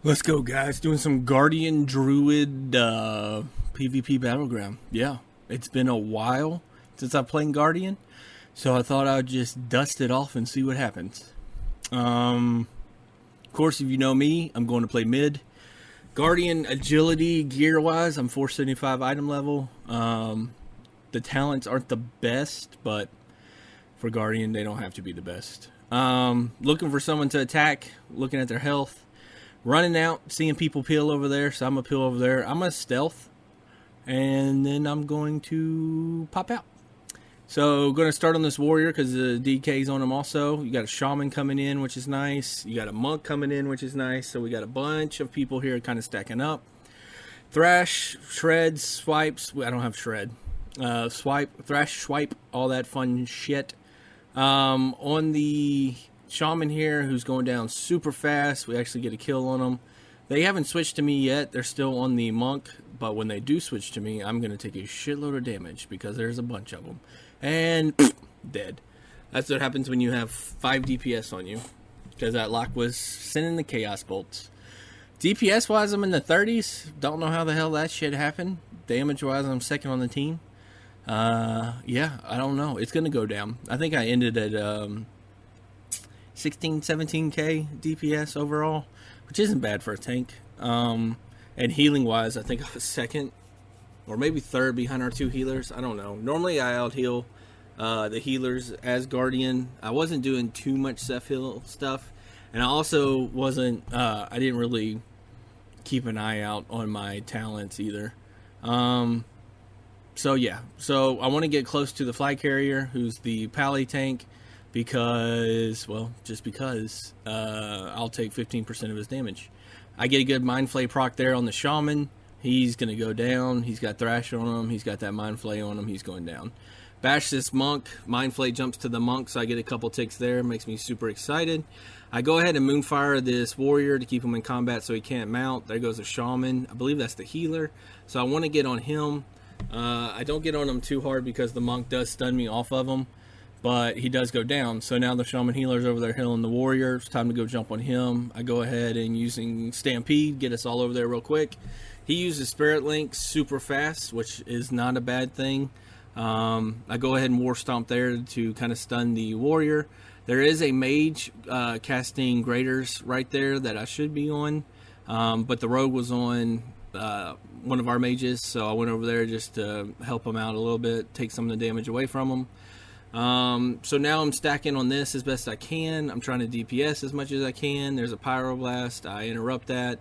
Let's go, guys. Doing some Guardian Druid PvP Battleground. Yeah, it's been a while since I've played Guardian, so I thought I'd just dust it off and see what happens. Of course, if you know me, I'm going to play mid. Guardian agility gear-wise, I'm 475 item level. The talents aren't the best, but for Guardian, they don't have to be the best. Looking for someone to attack, looking at their health. Running out, seeing people peel over there, so I'm going to peel over there. I'm going to stealth, and then I'm going to pop out. So, going to start on this warrior, because the DK's on him also. You got a shaman coming in, which is nice. You got a monk coming in, which is nice. So, we got a bunch of people here kind of stacking up. Thrash, shreds, swipes. I don't have shred. Swipe, thrash, swipe, all that fun shit. On the shaman here, who's going down super fast. We actually get a kill on them. They haven't switched to me yet. They're still on the monk, but when they do switch to me, I'm going to take a shitload of damage because there's a bunch of them. And dead. That's what happens when you have 5 DPS on you, because that lock was sending the chaos bolts. DPS wise, I'm in the 30s. Don't know how the hell that shit happened. Damage wise, I'm second on the team. Yeah, I don't know. It's going to go down. I think I ended at 16, 17k DPS overall, which isn't bad for a tank. And healing wise, I think I was second or maybe third behind our 2 healers. I don't know. Normally I out heal the healers as Guardian. I wasn't doing too much self heal stuff, and I also wasn't I didn't really keep an eye out on my talents either. So yeah, so I want to get close to the flag carrier, who's the pally tank, because, well, just because I'll take 15% of his damage. I get a good Mind Flay proc there on the shaman. He's going to go down. He's got Thrash on him. He's got that Mind Flay on him. He's going down. Bash this monk. Mind Flay jumps to the monk, so I get a couple ticks there. Makes me super excited. I go ahead and Moonfire this warrior to keep him in combat so he can't mount. There goes a shaman. I believe that's the healer. So I want to get on him. I don't get on him too hard because the monk does stun me off of him, but he does go down. So now the shaman healer's over there healing the warrior. It's time to go jump on him. I go ahead and using Stampede, get us all over there real quick. He uses Spirit Link super fast, which is not a bad thing. I go ahead and War Stomp there to kind of stun the warrior. There is a mage casting Graders right there that I should be on, but the rogue was on one of our mages, so I went over there just to help him out a little bit, take some of the damage away from him. So now I'm stacking on this as best I can. I'm trying to DPS as much as I can. There's a Pyroblast. I interrupt that.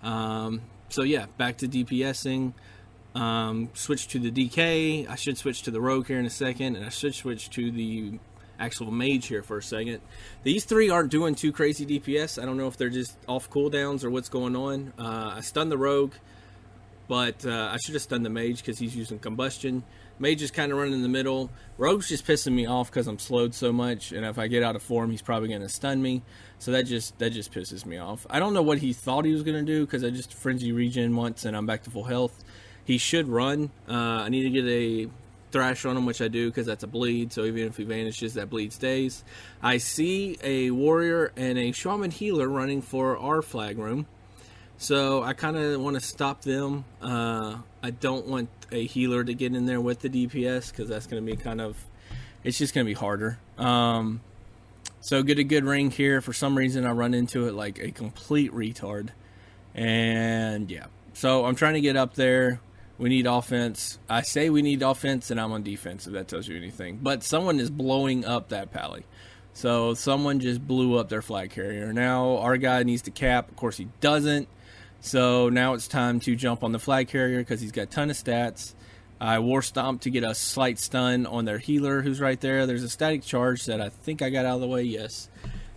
So yeah, back to DPSing. Switch to the DK. I should switch to the rogue here in a second, and I should switch to the actual mage here for a second. These 3 aren't doing too crazy DPS. I don't know if they're just off cooldowns or what's going on. I stunned the rogue, but I should have stunned the mage because he's using combustion. Mage is kind of running in the middle. Rogue's just pissing me off because I'm slowed so much, and if I get out of form, he's probably going to stun me. So that just pisses me off. I don't know what he thought he was going to do, because I just frenzy regen once and I'm back to full health. He should run. I need to get a Thrash on him, which I do because that's a bleed. So even if he vanishes, that bleed stays. I see a warrior and a shaman healer running for our flag room. So I kind of want to stop them. I don't want a healer to get in there with the DPS, because that's going to be it's just going to be harder. So get a good ring here. For some reason, I run into it like a complete retard. And yeah, so I'm trying to get up there. We need offense. I say we need offense, and I'm on defense, if that tells you anything. But someone is blowing up that pally. So someone just blew up their flag carrier. Now our guy needs to cap. Of course, he doesn't. So now it's time to jump on the flag carrier because he's got a ton of stats. I War Stomp to get a slight stun on their healer, who's right there. There's a static charge that I think I got out of the way. Yes,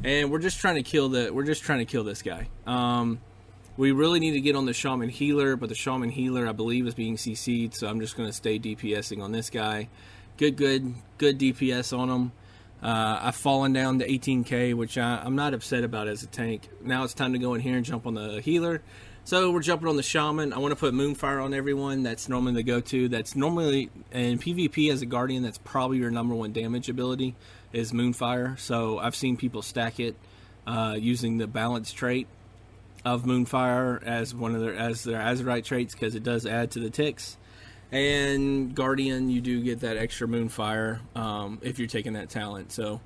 and we're just trying to kill this guy. We really need to get on the shaman healer, but the shaman healer, I believe, is being CC'd, so I'm just going to stay DPSing on this guy. Good DPS on him. I've fallen down to 18k, which I'm not upset about as a tank. Now it's time to go in here and jump on the healer. So we're jumping on the shaman. I want to put Moonfire on everyone. That's normally the go-to. That's normally, in PvP as a Guardian, that's probably your number 1 damage ability, is Moonfire. So I've seen people stack it using the balance trait. of Moonfire as one of their Azurite traits, because it does add to the ticks. And Guardian, you do get that extra Moonfire if you're taking that talent. So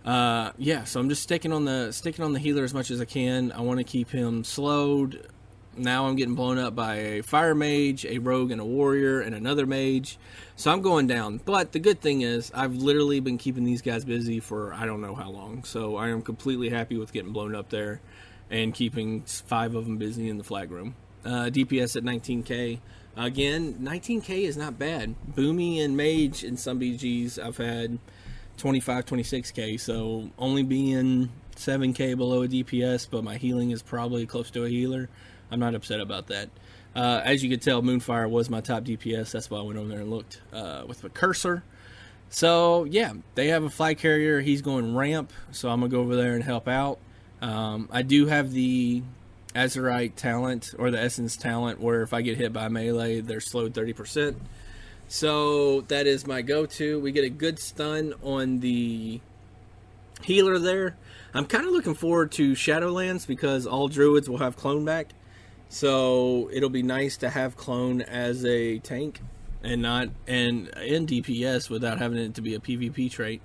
yeah, so I'm just sticking on the healer as much as I can. I want to keep him slowed. Now I'm getting blown up by a fire mage, a rogue, and a warrior, and another mage. So I'm going down. But the good thing is, I've literally been keeping these guys busy for I don't know how long. So I am completely happy with getting blown up there and keeping 5 of them busy in the flag room. DPS at 19k. Again, 19k is not bad. Boomy and mage in some BGs I've had 25, 26k. So only being 7k below a DPS, but my healing is probably close to a healer. I'm not upset about that. As you can tell, Moonfire was my top DPS. That's why I went over there and looked with the cursor. So, yeah, they have a flag carrier. He's going ramp, so I'm going to go over there and help out. I do have the Azurite talent, or the Essence talent, where if I get hit by melee, they're slowed 30%. So, that is my go-to. We get a good stun on the healer there. I'm kind of looking forward to Shadowlands, because all Druids will have clone back. So it'll be nice to have clone as a tank and not in DPS without having it to be a PvP trait.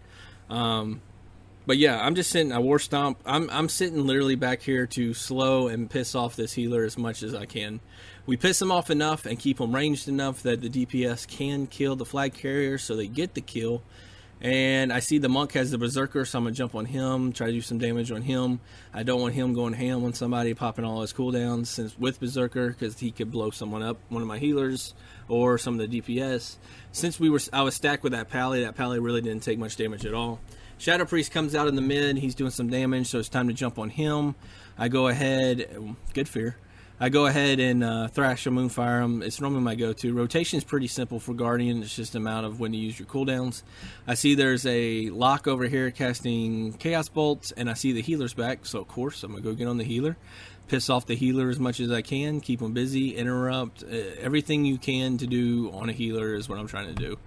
But yeah, I'm just sitting. I war stomp. I'm sitting literally back here to slow and piss off this healer as much as I can. We piss him off enough and keep him ranged enough that the DPS can kill the flag carrier, so they get the kill. And I see the monk has the berserker, so I'm going to jump on him, try to do some damage on him. I don't want him going ham on somebody, popping all his cooldowns since with berserker, because he could blow someone up, one of my healers, or some of the DPS. Since I was stacked with that pally really didn't take much damage at all. Shadow Priest comes out in the mid, he's doing some damage, so it's time to jump on him. I go ahead, good fear. I go ahead and thrash a Moonfire him. It's normally my go-to. Rotation is pretty simple for Guardian. It's just a amount of when to use your cooldowns. I see there's a lock over here casting Chaos Bolts, and I see the healer's back. So, of course, I'm going to go get on the healer. Piss off the healer as much as I can. Keep them busy. Interrupt. Everything you can to do on a healer is what I'm trying to do.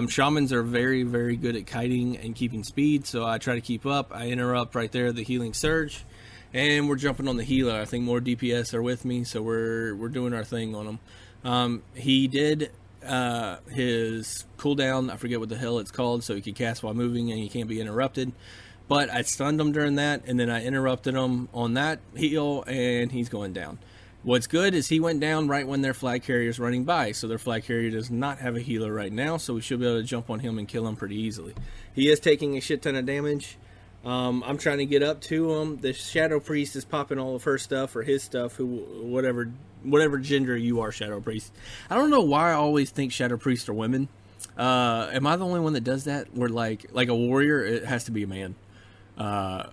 Shamans are very, very good at kiting and keeping speed, so I try to keep up. I interrupt right there the healing surge. And we're jumping on the healer. I think more DPS are with me, so we're doing our thing on him. He did his cooldown. I forget what the hell it's called, so he could cast while moving and he can't be interrupted. But I stunned him during that, and then I interrupted him on that heal, and he's going down. What's good is he went down right when their flag carrier is running by, so their flag carrier does not have a healer right now, so we should be able to jump on him and kill him pretty easily. He is taking a shit ton of damage. I'm trying to get up to him. The Shadow Priest is popping all of her stuff or his stuff, whatever gender you are, Shadow Priest. I don't know why I always think Shadow Priests are women. Am I the only one that does that? Where like a warrior, it has to be a man. I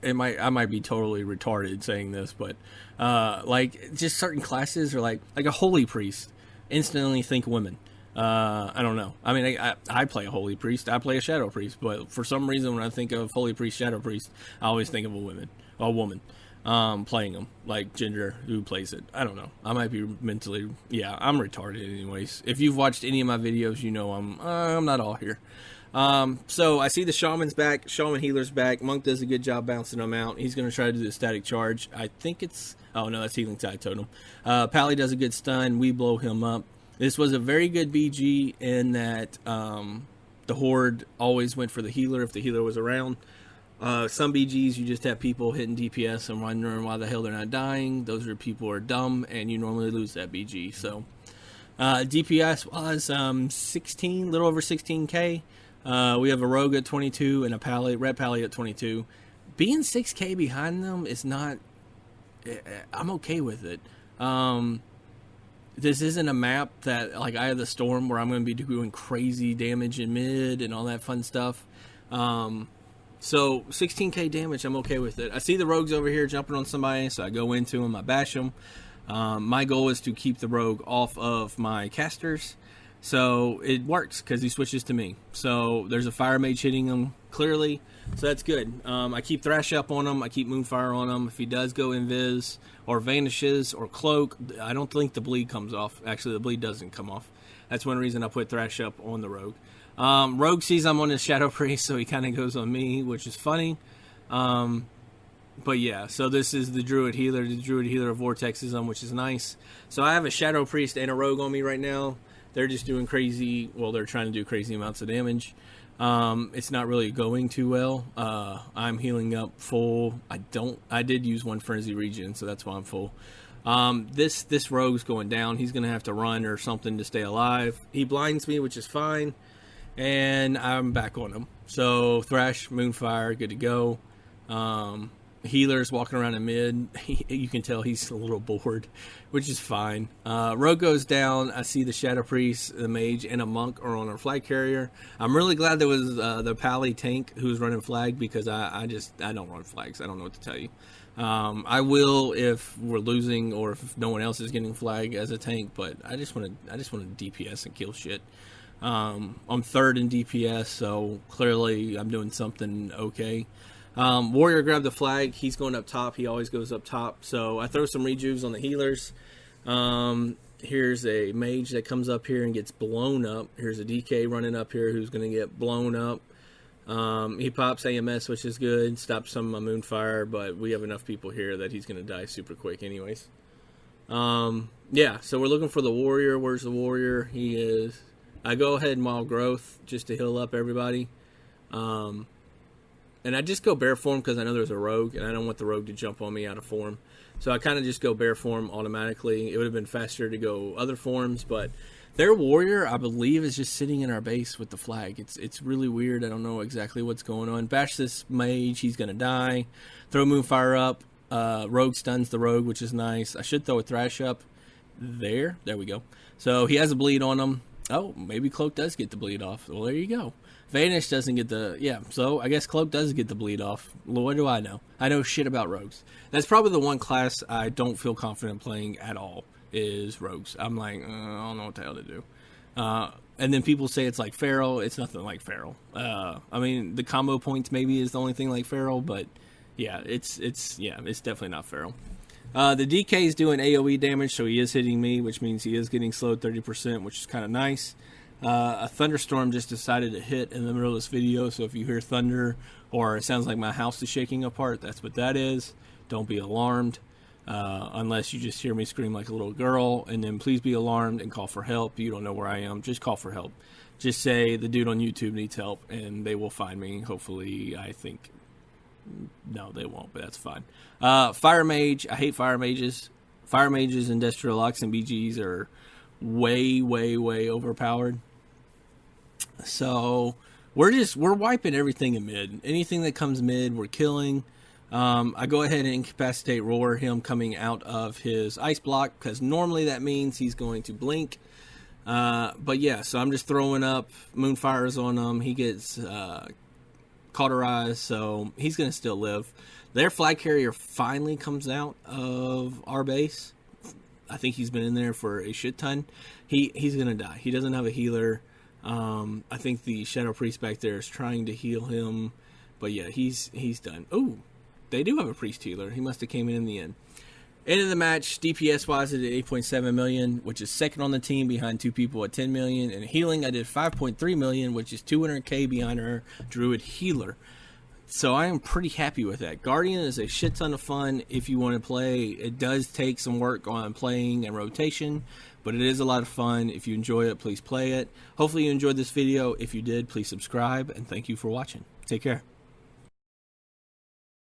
might be totally retarded saying this, but like just certain classes are like a holy priest. Instantly think women. I don't know. I mean, I play a holy priest. I play a shadow priest. But for some reason, when I think of holy priest, shadow priest, I always think of a woman playing them, like gender who plays it. I don't know. I might be mentally, yeah, I'm retarded anyways. If you've watched any of my videos, you know I'm not all here. So I see the shaman's back, shaman healer's back. Monk does a good job bouncing them out. He's going to try to do the static charge. I think oh no, that's healing tide totem. Pally does a good stun. We blow him up. This was a very good BG in that the Horde always went for the healer if the healer was around. Some BGs, you just have people hitting DPS and wondering why the hell they're not dying. Those are people who are dumb, and you normally lose that BG. So DPS was 16, little over 16k. We have a rogue at 22 and a red pally at 22. Being 6k behind them is not... I'm okay with it. This isn't a map that, like, Eye of the Storm, where I'm going to be doing crazy damage in mid and all that fun stuff. So 16k damage, I'm okay with it. I see the rogues over here jumping on somebody, so I go into them, I bash them. My goal is to keep the rogue off of my casters, so it works because he switches to me. So there's a fire mage hitting him clearly, so that's good. I keep thrash up on him, I keep moonfire on him. If he does go invis or vanishes or cloak, I don't think the bleed comes off. Actually, the bleed doesn't come off. That's one reason I put thrash up on the rogue. Rogue sees I'm on his shadow priest, so he kind of goes on me, which is funny. But yeah, so this is the Druid Healer. The Druid Healer of Vortexism, which is nice. So I have a Shadow Priest and a Rogue on me right now. They're just doing crazy, well, they're trying to do crazy amounts of damage. It's not really going too well. I'm healing up full. I did use one Frenzy Regen, so that's why I'm full. This Rogue's going down. He's going to have to run or something to stay alive. He blinds me, which is fine. And I'm back on him. So Thrash, Moonfire, good to go. Healer's walking around in mid. You can tell he's a little bored, which is fine. Rogue goes down. I see the Shadow Priest, the Mage, and a Monk are on our flag carrier. I'm really glad there was the Pally tank who's running flag, because I don't run flags. I don't know what to tell you. I will if we're losing or if no one else is getting flag as a tank, but I just want to DPS and kill shit. I'm third in DPS, so clearly I'm doing something okay. Warrior grabbed the flag. He's going up top. He always goes up top. So I throw some rejuves on the healers. Here's a mage that comes up here and gets blown up. Here's a DK running up here who's going to get blown up. He pops AMS, which is good. Stops some of my Moonfire, but we have enough people here that he's going to die super quick anyways. Yeah, so we're looking for the warrior. Where's the warrior? He is... I go ahead and Wild Growth just to heal up everybody. And I just go bear form because I know there's a rogue, and I don't want the rogue to jump on me out of form. So I kind of just go bear form automatically. It would have been faster to go other forms, but their warrior, I believe, is just sitting in our base with the flag. It's really weird. I don't know exactly what's going on. Bash this mage. He's going to die. Throw Moonfire up. Rogue stuns the rogue, which is nice. I should throw a Thrash up there. There we go. So he has a bleed on him. Oh, maybe Cloak does get the bleed off. Well, there you go. Vanish doesn't get the... Yeah, so I guess Cloak does get the bleed off. What do I know? I know shit about rogues. That's probably the one class I don't feel confident playing at all, is rogues. I'm like, I don't know what the hell to do. And then people say it's like Feral. It's nothing like Feral. I mean, the combo points maybe is the only thing like Feral, but yeah, it's definitely not Feral. The DK is doing AoE damage, so he is hitting me, which means he is getting slowed 30%, which is kind of nice. A thunderstorm just decided to hit in the middle of this video, so if you hear thunder or it sounds like my house is shaking apart, that's what that is. Don't be alarmed, unless you just hear me scream like a little girl, and then please be alarmed and call for help. You don't know where I am, just call for help. Just say the dude on YouTube needs help, and they will find me, hopefully. I think... No, they won't, but that's fine. Fire Mage, I hate Fire Mages. Fire Mages, Industrial Locks, and BGs are way, way, way overpowered. So we're wiping everything in mid. Anything that comes mid, we're killing. I go ahead and incapacitate Roar, him coming out of his ice block, because normally that means he's going to blink. But yeah, so I'm just throwing up Moonfires on him. He gets cauterized, so he's going to still live. Their flag carrier finally comes out of our base. I think he's been in there for a shit ton. He's going to die. He doesn't have a healer. I think the Shadow Priest back there is trying to heal him. But yeah, he's done. Oh, they do have a Priest healer. He must have came in the end. End of the match, DPS-wise, I did 8.7 million, which is second on the team behind two people at 10 million. And healing, I did 5.3 million, which is 200k behind our Druid healer. So I am pretty happy with that. Guardian is a shit ton of fun if you want to play. It does take some work on playing and rotation, but it is a lot of fun. If you enjoy it, please play it. Hopefully you enjoyed this video. If you did, please subscribe, and thank you for watching. Take care.